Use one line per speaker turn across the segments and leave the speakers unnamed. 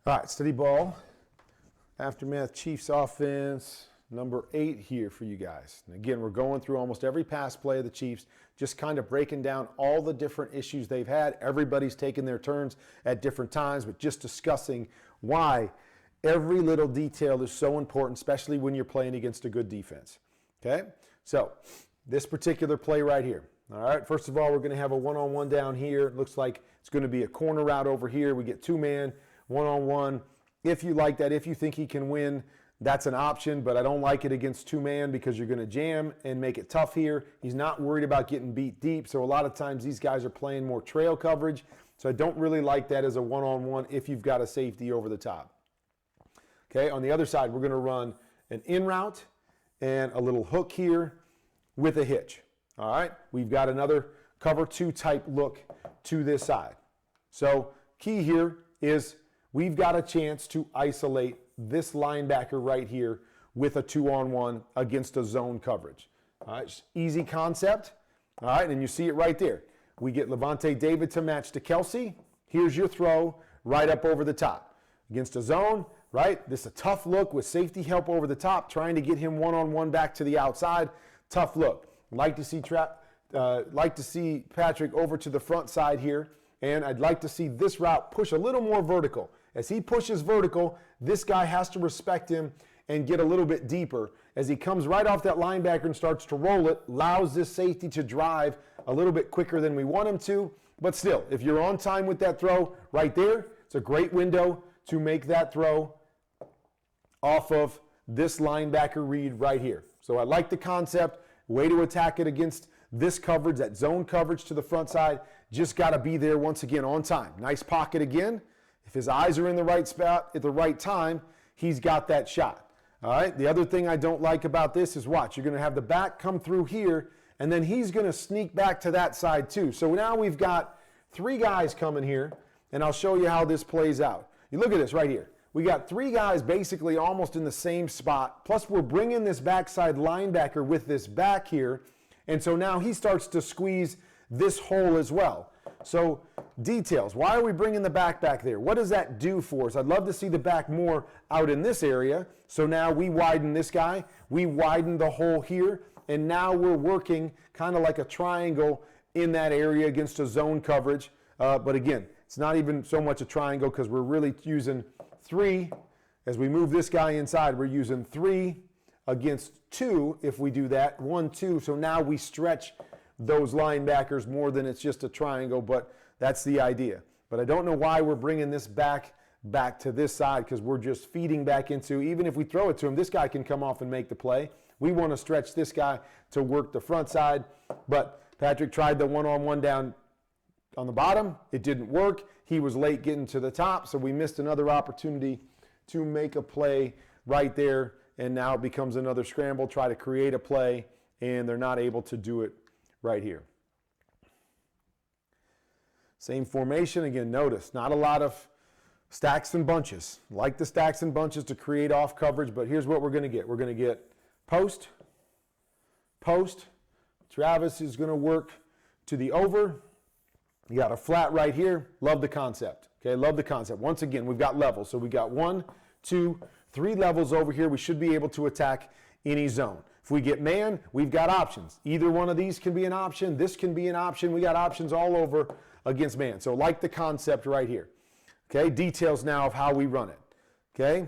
All right, steady ball. Aftermath Chiefs offense, number 8 here for you guys. And again, we're going through almost every pass play of the Chiefs, just kind of breaking down all the different issues they've had. Everybody's taking their turns at different times, but just discussing why every little detail is so important, especially when you're playing against a good defense. Okay? So, this particular play right here. All right, first of all, we're going to have a one-on-one down here. It looks like it's going to be a corner route over here. We get 2-man, one-on-one. If you like that, if you think he can win, that's an option, but I don't like it against 2-man because you're going to jam and make it tough here. He's not worried about getting beat deep, so a lot of times these guys are playing more trail coverage, so I don't really like that as a one-on-one if you've got a safety over the top. Okay, on the other side, we're going to run an in route and a little hook here with a hitch. All right, we've got another cover 2 type look to this side. So key here is we've got a chance to isolate this linebacker right here with a 2-on-1 against a zone coverage. All right, easy concept. All right, and you see it right there. We get Levante David to match to Kelsey. Here's your throw right up over the top. Against a zone, right? This is a tough look with safety help over the top, trying to get him one-on-one back to the outside. Tough look. Like to see Patrick over to the front side here, and I'd like to see this route push a little more vertical. As he pushes vertical, this guy has to respect him and get a little bit deeper. As he comes right off that linebacker and starts to roll it, allows this safety to drive a little bit quicker than we want him to. But still, if you're on time with that throw right there, it's a great window to make that throw off of this linebacker read right here. So I like the concept. Way to attack it against this coverage, that zone coverage to the front side. Just got to be there once again on time. Nice pocket again. If his eyes are in the right spot at the right time, he's got that shot. All right, the other thing I don't like about this is watch. You're going to have the back come through here, and then he's going to sneak back to that side too. So now we've got 3 guys coming here, and I'll show you how this plays out. You look at this right here. We got 3 guys basically almost in the same spot, plus we're bringing this backside linebacker with this back here, and so now he starts to squeeze this hole as well. So details, why are we bringing the back there? What does that do for us? I'd love to see the back more out in this area. So now we widen this guy, we widen the hole here, and now we're working kind of like a triangle in that area against a zone coverage. But again, it's not even so much a triangle because we're really using 3. As we move this guy inside, we're using 3 against 2 if we do that. 1, 2. So now we stretch those linebackers more than it's just a triangle, but that's the idea. But I don't know why we're bringing this back to this side because we're just feeding back into, even if we throw it to him, this guy can come off and make the play. We want to stretch this guy to work the front side, but Patrick tried the one-on-one down on the bottom. It didn't work. He was late getting to the top, so we missed another opportunity to make a play right there, and now it becomes another scramble, try to create a play, and they're not able to do it right here. Same formation. Again, notice, not a lot of stacks and bunches. Like the stacks and bunches to create off coverage, but here's what we're going to get. We're going to get post, post. Travis is going to work to the over. You got a flat right here. Love the concept. Okay, love the concept. Once again, we've got levels. So we got 1, 2, 3 levels over here. We should be able to attack any zone. If we get man, we've got options. Either one of these can be an option. This can be an option. We got options all over against man. So like the concept right here. Okay, details now of how we run it. Okay,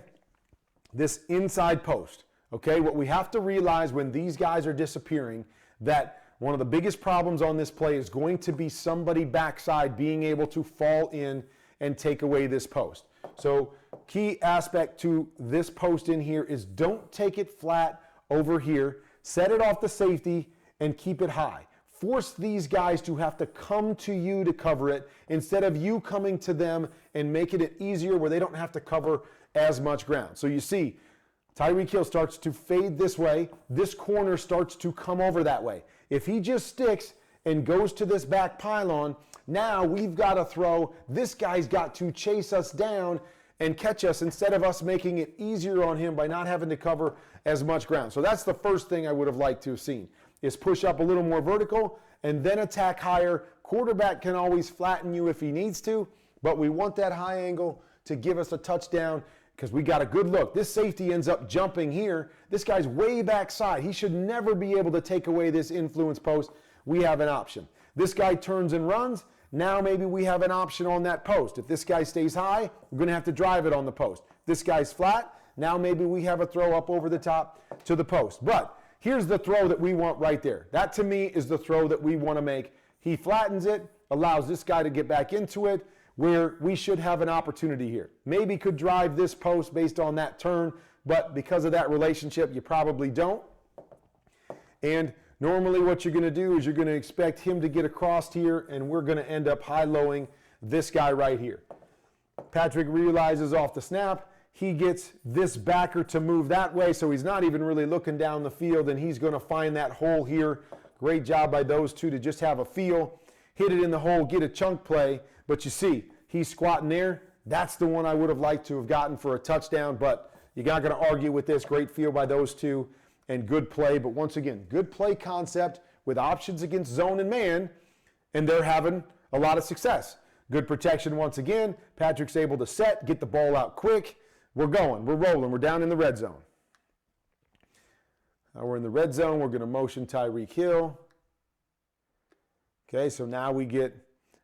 this inside post. Okay, what we have to realize when these guys are disappearing, that one of the biggest problems on this play is going to be somebody backside being able to fall in and take away this post. So key aspect to this post in here is don't take it flat over here. Set it off the safety and keep it high. Force these guys to have to come to you to cover it instead of you coming to them and making it easier where they don't have to cover as much ground. So you see, Tyreek Hill starts to fade this way. This corner starts to come over that way. If he just sticks and goes to this back pylon, now we've got to throw. This guy's got to chase us down and catch us instead of us making it easier on him by not having to cover as much ground. So that's the first thing I would have liked to have seen, is push up a little more vertical and then attack higher. Quarterback can always flatten you if he needs to, but we want that high angle to give us a touchdown because we got a good look. This safety ends up jumping here. This guy's way backside. He should never be able to take away this influence post. We have an option. This guy turns and runs. Now maybe we have an option on that post. If this guy stays high, we're going to have to drive it on the post. If this guy's flat, now maybe we have a throw up over the top to the post. But here's the throw that we want right there. That to me is the throw that we want to make. He flattens it, allows this guy to get back into it, where we should have an opportunity here. Maybe could drive this post based on that turn, but because of that relationship, you probably don't. And normally what you're going to do is you're going to expect him to get across here, and we're going to end up high-lowing this guy right here. Patrick realizes off the snap, he gets this backer to move that way, so he's not even really looking down the field, and he's going to find that hole here. Great job by those two to just have a feel, hit it in the hole, get a chunk play. But you see, he's squatting there. That's the one I would have liked to have gotten for a touchdown, but you're not going to argue with this. Great feel by those two and good play. But once again, good play concept with options against zone and man, and they're having a lot of success. Good protection once again. Patrick's able to set, get the ball out quick. We're going, we're rolling, we're down in the red zone. Now we're in the red zone. We're going to motion Tyreek Hill. Okay, so now we get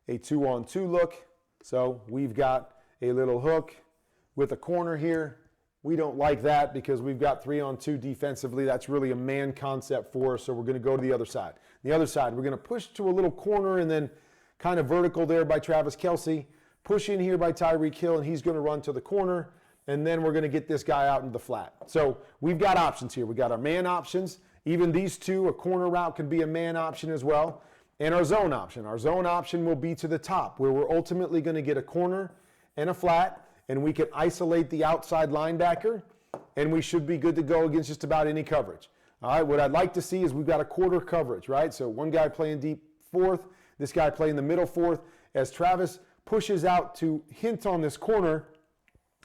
a 2-on-2 look. So we've got a little hook with a corner here. We don't like that because we've got 3-on-2 defensively. That's really a man concept for us, so we're going to go to the other side. The other side, we're going to push to a little corner and then kind of vertical there by Travis Kelce. Push in here by Tyreek Hill, and he's going to run to the corner. And then we're going to get this guy out into the flat. So we've got options here. We've got our man options. Even these two, a corner route can be a man option as well. And our zone option. Our zone option will be to the top, where we're ultimately going to get a corner and a flat, and we can isolate the outside linebacker, and we should be good to go against just about any coverage. All right, what I'd like to see is we've got a quarter coverage, right? So one guy playing deep fourth, this guy playing the middle fourth. As Travis pushes out to hint on this corner,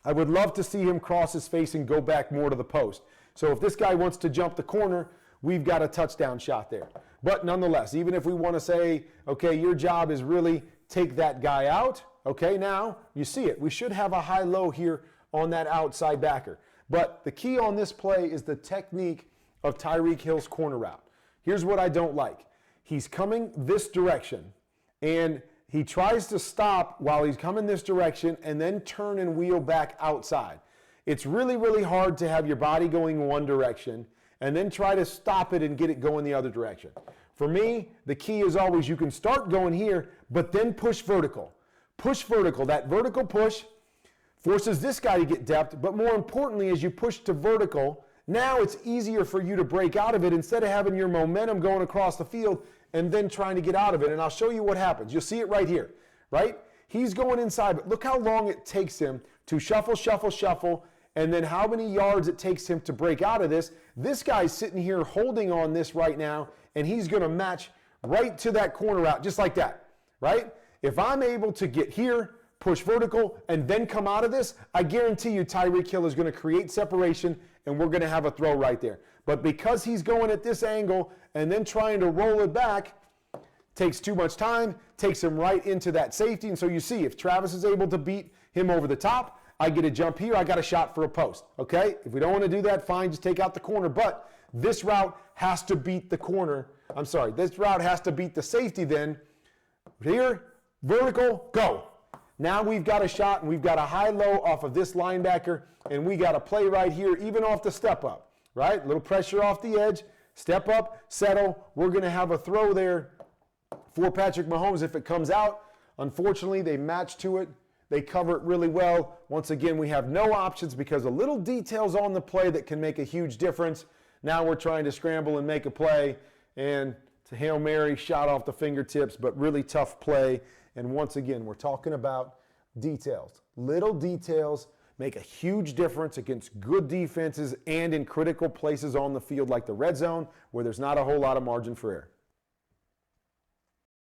I would love to see him cross his face and go back more to the post. So if this guy wants to jump the corner, we've got a touchdown shot there. But nonetheless, even if we want to say, okay, your job is really take that guy out, okay, now you see it. We should have a high-low here on that outside backer. But the key on this play is the technique of Tyreek Hill's corner route. Here's what I don't like. He's coming this direction, and he tries to stop while he's coming this direction and then turn and wheel back outside. It's really, really hard to have your body going one direction and then try to stop it and get it going the other direction. For me, the key is always you can start going here, but then push vertical. Push vertical. That vertical push forces this guy to get depth, but more importantly, as you push to vertical, now it's easier for you to break out of it instead of having your momentum going across the field and then trying to get out of it. And I'll show you what happens. You'll see it right here, right? He's going inside, but look how long it takes him to shuffle, shuffle, shuffle, and then how many yards it takes him to break out of this. This guy's sitting here holding on this right now, and he's going to match right to that corner route, just like that, right? If I'm able to get here, push vertical, and then come out of this, I guarantee you Tyreek Hill is going to create separation, and we're going to have a throw right there. But because he's going at this angle and then trying to roll it back, takes too much time, takes him right into that safety. And so you see, if Travis is able to beat him over the top, I get a jump here, I got a shot for a post, okay? If we don't want to do that, fine, just take out the corner. But this route has to beat the corner. I'm sorry, this route has to beat the safety then. Here, vertical, go. Now we've got a shot, and we've got a high-low off of this linebacker, and we got a play right here, even off the step up, right? A little pressure off the edge, step up, settle. We're going to have a throw there for Patrick Mahomes if it comes out. Unfortunately, they match to it. They cover it really well. Once again, we have no options because of little details on the play that can make a huge difference. Now we're trying to scramble and make a play, and it's a Hail Mary shot off the fingertips, but really tough play. And once again, we're talking about details. Little details make a huge difference against good defenses and in critical places on the field like the red zone where there's not a whole lot of margin for error.